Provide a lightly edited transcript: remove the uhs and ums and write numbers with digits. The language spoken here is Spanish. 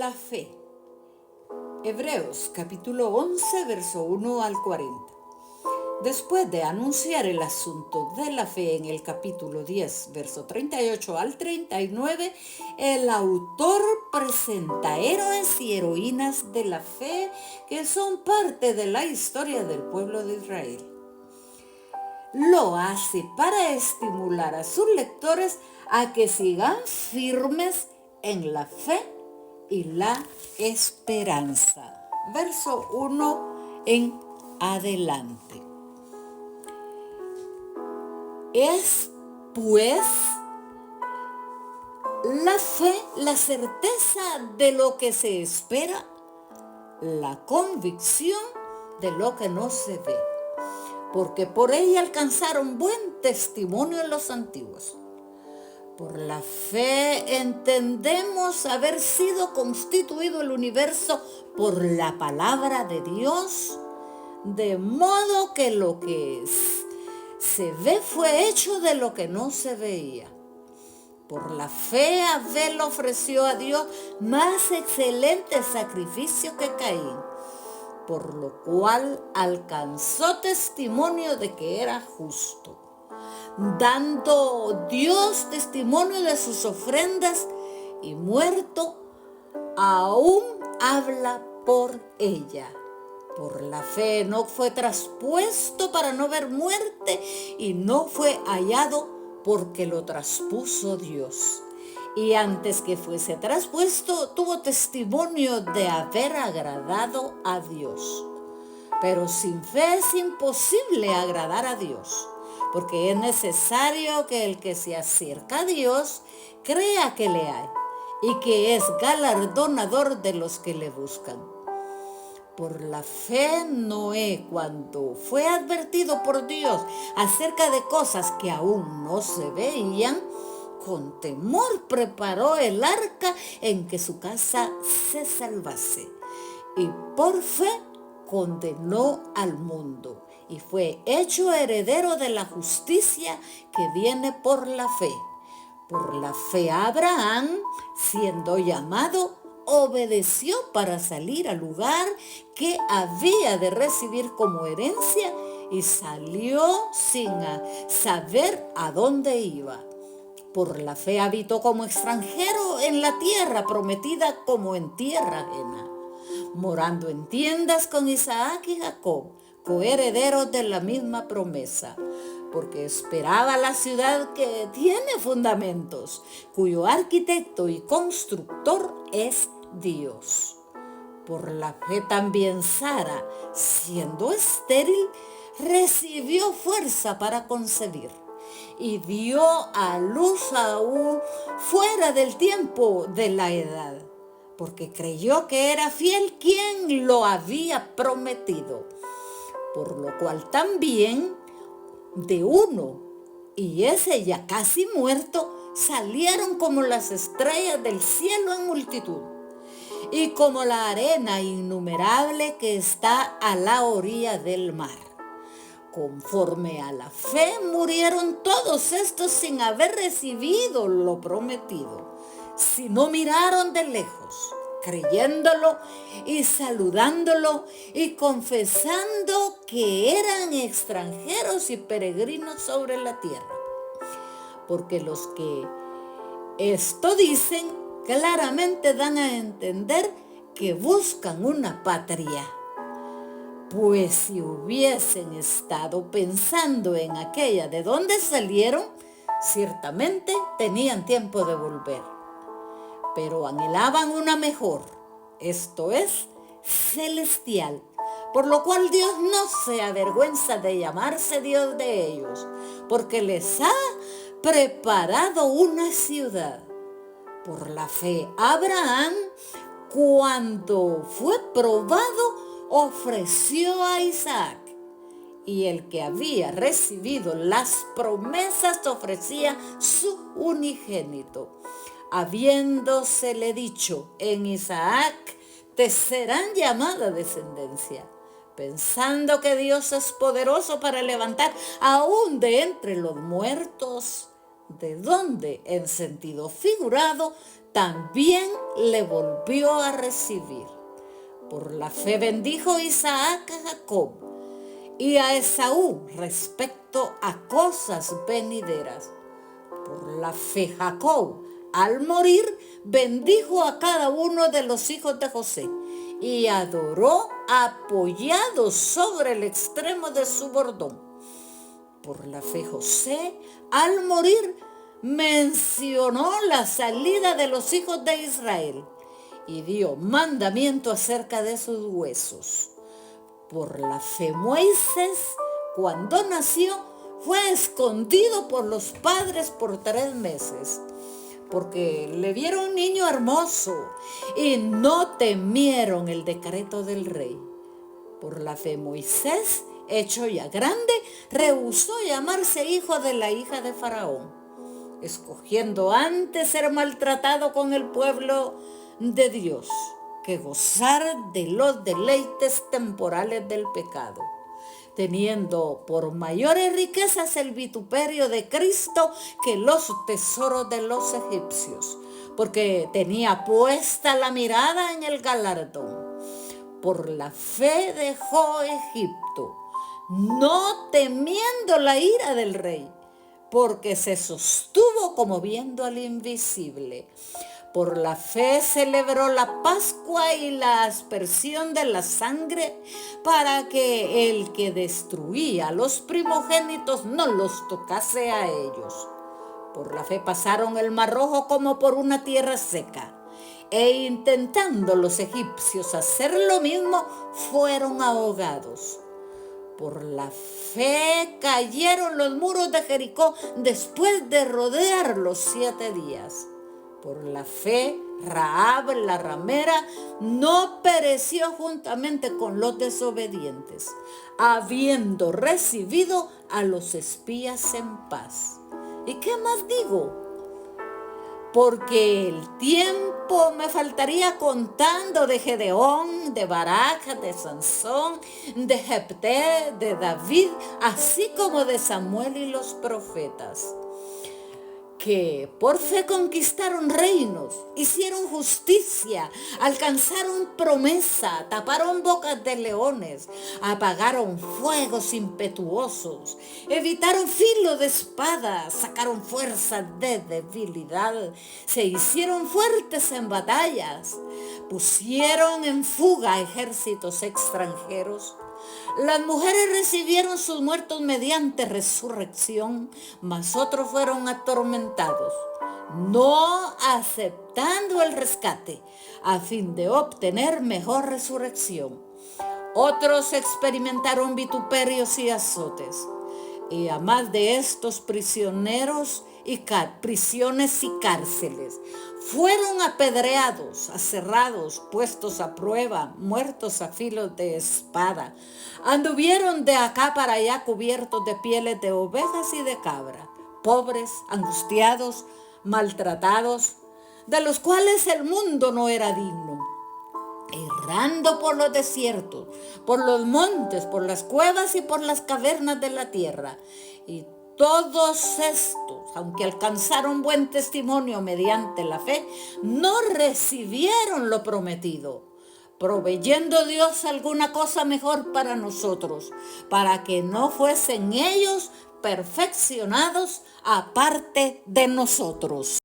la fe. Hebreos capítulo 11, verso 1 al 40. Después de anunciar el asunto de la fe en el capítulo 10, verso 38 al 39, el autor presenta héroes y heroínas de la fe que son parte de la historia del pueblo de Israel. Lo hace para estimular a sus lectores a que sigan firmes en la fe y la esperanza. Verso 1 en adelante. Es, pues, la fe, la certeza de lo que se espera, la convicción de lo que no se ve, porque por ella alcanzaron buen testimonio los antiguos. Por la fe entendemos haber sido constituido el universo por la palabra de Dios, de modo que lo que se ve fue hecho de lo que no se veía. Por la fe Abel ofreció a Dios más excelente sacrificio que Caín, por lo cual alcanzó testimonio de que era justo, dando Dios testimonio de sus ofrendas, y muerto aún habla por ella. Por la fe Enoc fue traspuesto para no ver muerte, y no fue hallado porque lo traspuso Dios. Y antes que fuese traspuesto, tuvo testimonio de haber agradado a Dios. Pero sin fe es imposible agradar a Dios, porque es necesario que el que se acerca a Dios crea que le hay y que es galardonador de los que le buscan. Por la fe Noé, cuando fue advertido por Dios acerca de cosas que aún no se veían, con temor preparó el arca en que su casa se salvase. Y por fe condenó al mundo y fue hecho heredero de la justicia que viene por la fe. Por la fe Abraham, siendo llamado, obedeció para salir al lugar que había de recibir como herencia y salió sin saber a dónde iba. Por la fe habitó como extranjero en la tierra prometida como en tierra ajena, morando en tiendas con Isaac y Jacob, coherederos de la misma promesa, porque esperaba la ciudad que tiene fundamentos, cuyo arquitecto y constructor es Dios. Por la fe también Sara, siendo estéril, recibió fuerza para concebir y dio a luz aún fuera del tiempo de la edad, porque creyó que era fiel quien lo había prometido. Por lo cual también de uno, y ese ya casi muerto, salieron como las estrellas del cielo en multitud, y como la arena innumerable que está a la orilla del mar. Conforme a la fe murieron todos estos sin haber recibido lo prometido, sino miraron de lejos, creyéndolo y saludándolo y confesando que eran extranjeros y peregrinos sobre la tierra. Porque los que esto dicen claramente dan a entender que buscan una patria. Pues si hubiesen estado pensando en aquella de donde salieron, ciertamente tenían tiempo de volver. Pero anhelaban una mejor, esto es, celestial, por lo cual Dios no se avergüenza de llamarse Dios de ellos, porque les ha preparado una ciudad. Por la fe Abraham, cuando fue probado, ofreció a Isaac, y el que había recibido las promesas ofrecía su unigénito, habiéndosele dicho: en Isaac te serán llamada descendencia, pensando que Dios es poderoso para levantar aún de entre los muertos, de donde, en sentido figurado, también le volvió a recibir. Por la fe bendijo Isaac a Jacob y a Esaú respecto a cosas venideras. Por la fe Jacob, al morir, bendijo a cada uno de los hijos de José y adoró apoyado sobre el extremo de su bordón. Por la fe José, al morir, mencionó la salida de los hijos de Israel y dio mandamiento acerca de sus huesos. Por la fe Moisés, cuando nació, fue escondido por los padres por 3 meses, porque le vieron un niño hermoso y no temieron el decreto del rey. Por la fe Moisés, hecho ya grande, rehusó llamarse hijo de la hija de Faraón, escogiendo antes ser maltratado con el pueblo de Dios que gozar de los deleites temporales del pecado, teniendo por mayores riquezas el vituperio de Cristo que los tesoros de los egipcios, porque tenía puesta la mirada en el galardón. Por la fe dejó Egipto, no temiendo la ira del rey, porque se sostuvo como viendo al invisible. Por la fe celebró la Pascua y la aspersión de la sangre para que el que destruía a los primogénitos no los tocase a ellos. Por la fe pasaron el Mar Rojo como por una tierra seca, e intentando los egipcios hacer lo mismo, fueron ahogados. Por la fe cayeron los muros de Jericó después de rodearlos 7 días. Por la fe, Rahab la ramera no pereció juntamente con los desobedientes, habiendo recibido a los espías en paz. ¿Y qué más digo? Porque el tiempo me faltaría contando de Gedeón, de Barak, de Sansón, de Jefté, de David, así como de Samuel y los profetas, que por fe conquistaron reinos, hicieron justicia, alcanzaron promesa, taparon bocas de leones, apagaron fuegos impetuosos, evitaron filo de espada, sacaron fuerza de debilidad, se hicieron fuertes en batallas, pusieron en fuga ejércitos extranjeros. Las mujeres recibieron sus muertos mediante resurrección, mas otros fueron atormentados, no aceptando el rescate, a fin de obtener mejor resurrección. Otros experimentaron vituperios y azotes, y a más de estos prisiones y cárceles. Fueron apedreados, aserrados, puestos a prueba, muertos a filos de espada. Anduvieron de acá para allá cubiertos de pieles de ovejas y de cabra, pobres, angustiados, maltratados, de los cuales el mundo no era digno. Errando por los desiertos, por los montes, por las cuevas y por las cavernas de la tierra. Y todos estos, aunque alcanzaron buen testimonio mediante la fe, no recibieron lo prometido, proveyendo Dios alguna cosa mejor para nosotros, para que no fuesen ellos perfeccionados aparte de nosotros.